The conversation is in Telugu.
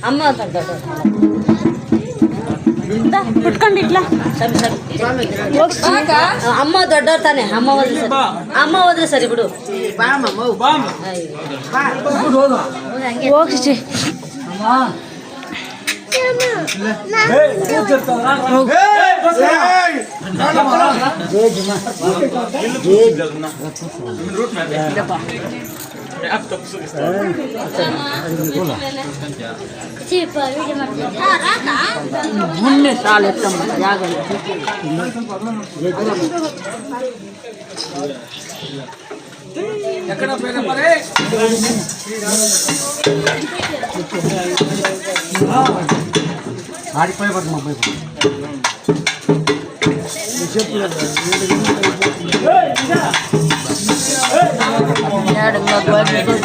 అమ్మ పుట్టుకోండి ఇట్లా అమ్మ దొడ్డవుతానే అమ్మ వదిలే సార్ ఇప్పుడు ఓకే ಮುನ್ನೆ ಸಾಲ ಜಾಗ ఆడిపోయి పడుతుంది అబ్బాయి ಎರಡು